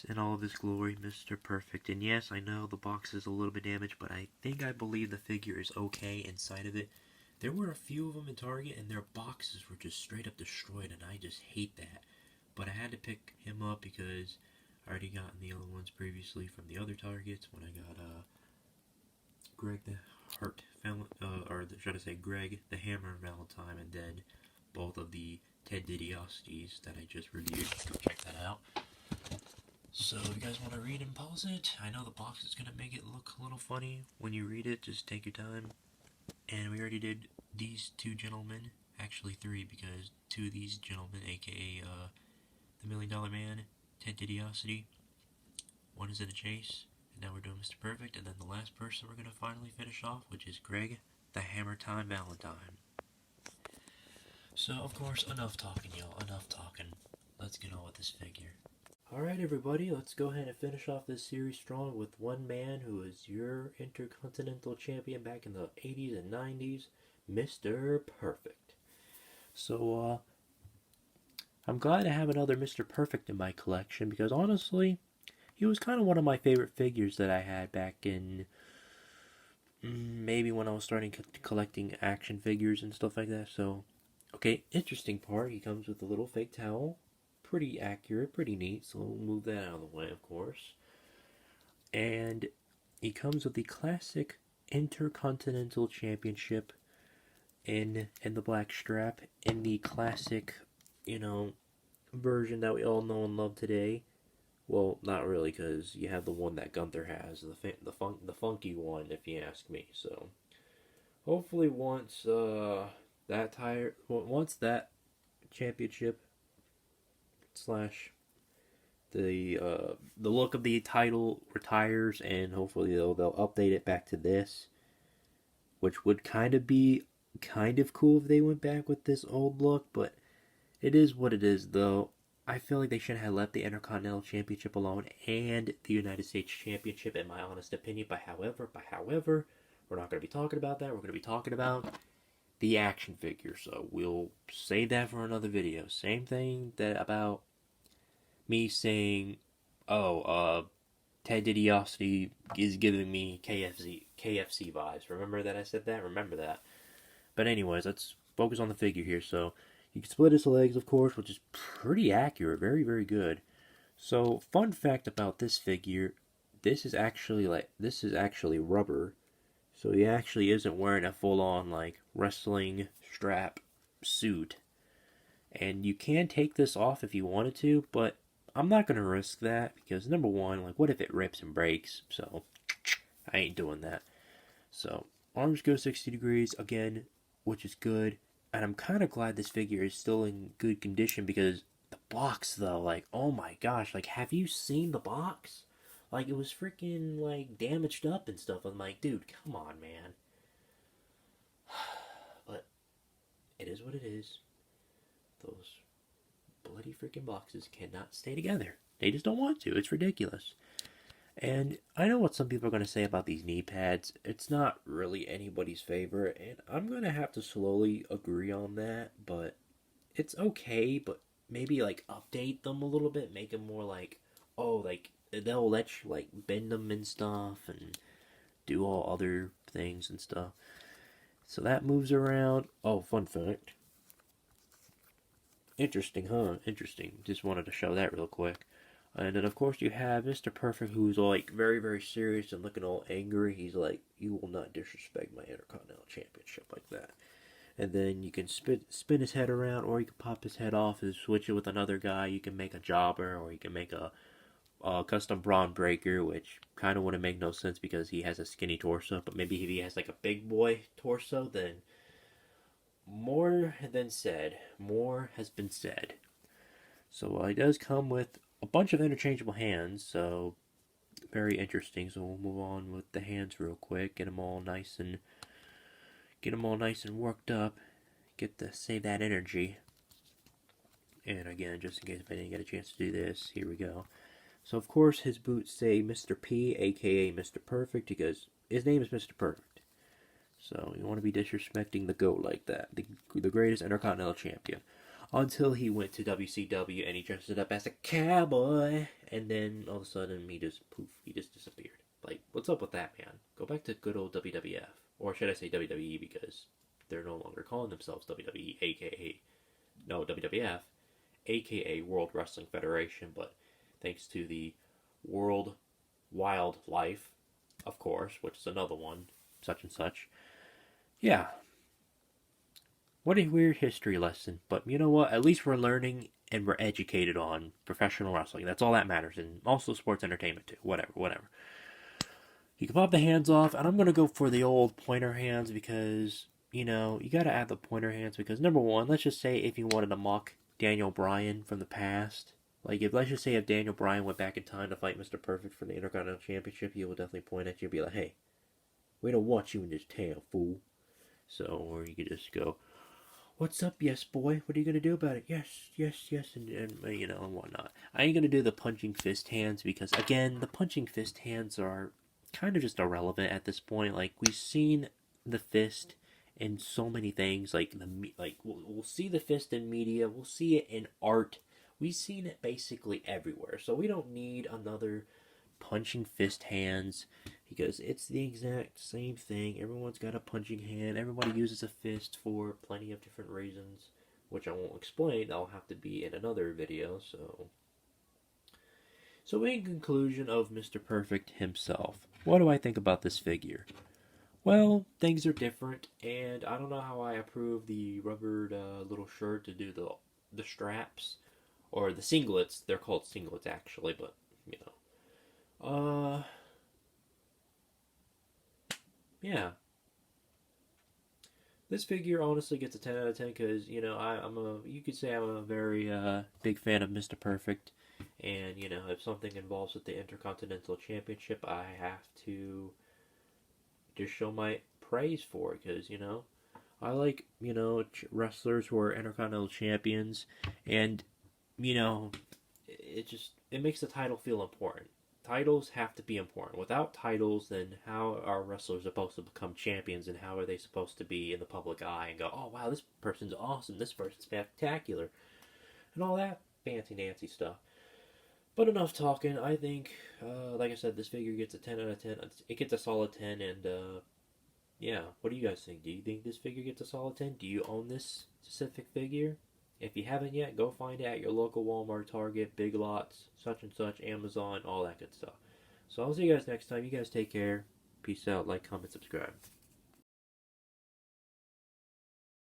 in all of his glory, Mr. Perfect. And yes, I know the box is a little bit damaged, but I believe the figure is okay inside of it. There were a few of them in Target, and their boxes were just straight up destroyed, and I just hate that. But I had to pick him up because I already gotten the other ones previously from the other Targets when I got Greg the Heart, or should I say Greg the Hammer Valentine, and then both of the Ted DiBiase's that I just reviewed. Go check that out. So if you guys want to read and pause it, I know the box is going to make it look a little funny when you read it, just take your time. And we already did these two gentlemen, actually three, because two of these gentlemen, aka the $1 Million Man, Ted DiBiase, one is in a chase, and now we're doing Mr. Perfect, and then the last person we're going to finally finish off, which is Greg the Hammer Time Valentine. So, of course, enough talking, y'all, enough talking. Let's get on with this figure. Alright, everybody, let's go ahead and finish off this series strong with one man who was your Intercontinental Champion back in the 80s and 90s, Mr. Perfect. So, I'm glad to have another Mr. Perfect in my collection because, honestly, he was kind of one of my favorite figures that I had back in maybe when I was starting collecting action figures and stuff like that. So, okay, interesting part, he comes with a little fake towel. Pretty accurate, pretty neat, so we'll move that out of the way, of course. And he comes with the classic Intercontinental Championship in the black strap, in the classic, version that we all know and love today. Well, not really, because you have the one that Gunther has, the funky one, if you ask me. So, hopefully, once that championship slash the look of the title retires, and hopefully they'll update it back to this, which would kind of be cool if they went back with this old look, but it is what it is. Though I feel like they should have left the Intercontinental Championship alone and the United States Championship, in my honest opinion. But however, we're not going to be talking about that. We're going to be talking about the action figure, so we'll save that for another video. Same thing that about me saying, Ted DiBiase is giving me KFC vibes. Remember that I said that? Remember that. But anyways, let's focus on the figure here. So, you can split his legs, of course, which is pretty accurate. Very, very good. So, fun fact about this figure, this is actually rubber. So he actually isn't wearing a full-on, wrestling strap suit. And you can take this off if you wanted to, but I'm not going to risk that because, number one, what if it rips and breaks? So, I ain't doing that. So, arms go 60 degrees, again, which is good. And I'm kind of glad this figure is still in good condition because the box, though, oh my gosh, have you seen the box? It was freaking, damaged up and stuff. I'm like, dude, come on, man. But it is what it is. Those bloody freaking boxes cannot stay together. They just don't want to. It's ridiculous. And I know what some people are going to say about these knee pads. It's not really anybody's favorite, and I'm going to have to slowly agree on that, but it's okay, but maybe, update them a little bit, make them more they'll let you, bend them and stuff, and do all other things and stuff. So that moves around. Oh, fun fact. Interesting, huh? Interesting. Just wanted to show that real quick. And then, of course, you have Mr. Perfect, who's, very, very serious and looking all angry. He's like, you will not disrespect my Intercontinental Championship like that. And then you can spin his head around, or you can pop his head off and switch it with another guy. You can make a jobber, or you can make a custom Braun Breaker, which kind of wouldn't make no sense because he has a skinny torso. But maybe if he has, a big boy torso, then more has been said. So he does come with a bunch of interchangeable hands, so very interesting. So we'll move on with the hands real quick, get them all nice and worked up. Save that energy. And again, just in case if I didn't get a chance to do this, here we go. So of course his boots say Mr. P, aka Mr. Perfect, because his name is Mr. Perfect. So you want to be disrespecting the GOAT like that, the greatest Intercontinental Champion. until he went to WCW and he dressed it up as a cowboy, and then all of a sudden he just poof, he just disappeared. Like, what's up with that, man? Go back to good old WWF, or should I say WWE, because they're no longer calling themselves WWE, aka no WWF, aka World Wrestling Federation, but thanks to the World Wildlife, of course, which is another one, such and such. Yeah, what a weird history lesson. But you know what? At least we're learning and we're educated on professional wrestling. That's all that matters. And also sports entertainment too. Whatever, whatever. You can pop the hands off, and I'm going to go for the old pointer hands because, you know, you got to add the pointer hands because, number one, let's just say if you wanted to mock Daniel Bryan from the past, like, if let's just say if Daniel Bryan went back in time to fight Mr. Perfect for the Intercontinental Championship, he will definitely point at you and be like, hey, we don't want you in this town, fool. So, or you could just go, what's up, yes, boy? What are you going to do about it? Yes, yes, yes, and you know, and whatnot. I ain't going to do the punching fist hands because, again, the punching fist hands are kind of just irrelevant at this point. Like, we've seen the fist in so many things. We'll see the fist in media. We'll see it in art. We've seen it basically everywhere. So we don't need another punching fist hands because it's the exact same thing. Everyone's got a punching hand. Everybody uses a fist for plenty of different reasons, which I won't explain. That'll have to be in another video. So in conclusion of Mr. Perfect himself, what do I think about this figure? Well, things are different, and I don't know how I approve the rubbered little shirt to do the straps or the singlets. They're called singlets actually, but you know. Yeah. This figure honestly gets a 10 out of 10 because, you know, you could say I'm a very big fan of Mr. Perfect. And, you know, if something involves with the Intercontinental Championship, I have to just show my praise for it because, you know, I like, you know, wrestlers who are Intercontinental Champions. And, you know, it makes the title feel important. Titles have to be important. Without titles, then how are wrestlers supposed to become champions and how are they supposed to be in the public eye and go, oh wow, this person's awesome, this person's spectacular, and all that fancy Nancy stuff. But enough talking. I think, like I said, this figure gets a 10 out of 10. It gets a solid 10, and yeah, what do you guys think? Do you think this figure gets a solid 10? Do you own this specific figure? If you haven't yet, go find it at your local Walmart, Target, Big Lots, such and such, Amazon, all that good stuff. So I'll see you guys next time. You guys take care. Peace out. Like, comment, subscribe.